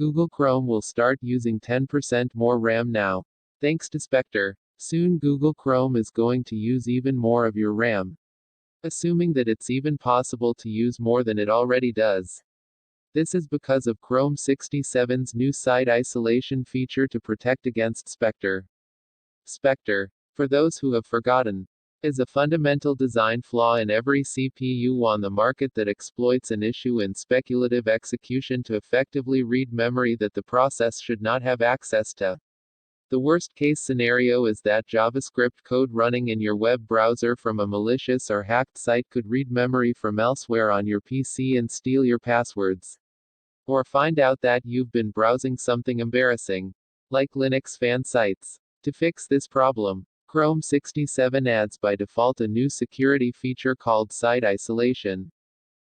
Google Chrome will start using 10% more RAM now. Thanks to Spectre. Soon Google Chrome is going to use even more of your RAM. Assuming that it's even possible to use more than it already does. This is because of Chrome 67's new site isolation feature to protect against Spectre. Spectre, for those who have forgotten, is a fundamental design flaw in every CPU on the market that exploits an issue in speculative execution to effectively read memory that the process should not have access to. The worst-case scenario is that JavaScript code running in your web browser from a malicious or hacked site could read memory from elsewhere on your PC and steal your passwords. Or find out that you've been browsing something embarrassing, like Linux fan sites. To fix this problem, Chrome 67 adds by default a new security feature called site isolation,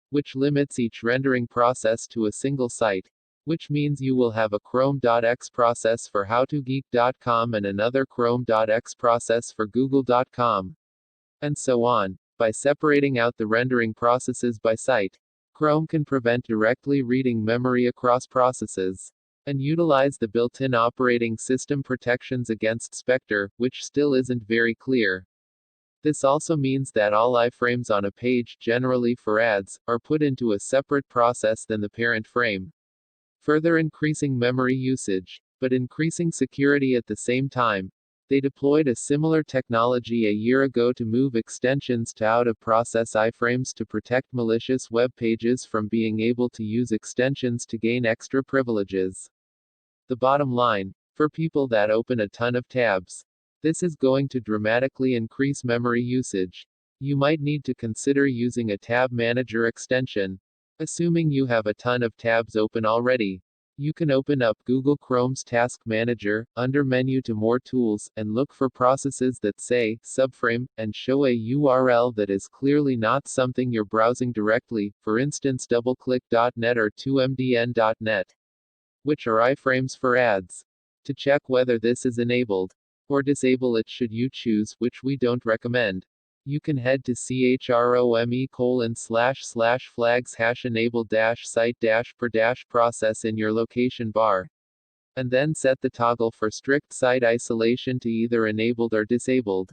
which limits each rendering process to a single site. Which means you will have a Chrome.exe process for howtogeek.com and another Chrome.exe process for google.com. And so on. By separating out the rendering processes by site, Chrome can prevent directly reading memory across processes, and utilize the built-in operating system protections against Spectre, which still isn't very clear. This also means that all iframes on a page, generally for ads, are put into a separate process than the parent frame, further increasing memory usage, but increasing security at the same time. They deployed a similar technology a year ago to move extensions to out-of-process iframes to protect malicious web pages from being able to use extensions to gain extra privileges. The bottom line, for people that open a ton of tabs, this is going to dramatically increase memory usage. You might need to consider using a tab manager extension. Assuming you have a ton of tabs open already, you can open up Google Chrome's Task Manager, under Menu to More Tools, and look for processes that say subframe, and show a URL that is clearly not something you're browsing directly, for instance doubleclick.net or 2mdn.net, which are iframes for ads. To check whether this is enabled or disable it should you choose, which we don't recommend. You can head to chrome://flags-enable-site-per-process in your location bar, and then set the toggle for strict site isolation to either enabled or disabled.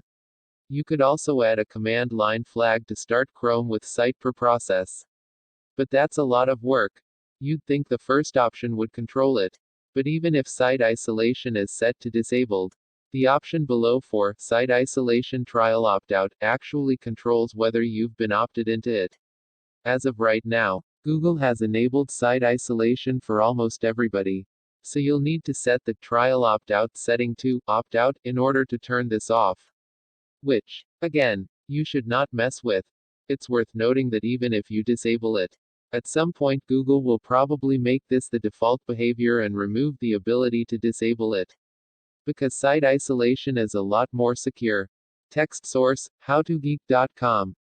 You could also add a command line flag to start Chrome with site per process. But that's a lot of work. You'd think the first option would control it. But even if site isolation is set to disabled, the option below for Site Isolation Trial Opt-out actually controls whether you've been opted into it. As of right now, Google has enabled site isolation for almost everybody. So you'll need to set the Trial Opt-out setting to Opt-out in order to turn this off. Which, again, you should not mess with. It's worth noting that even if you disable it, at some point Google will probably make this the default behavior and remove the ability to disable it. Because site isolation is a lot more secure. Text source, howtogeek.com.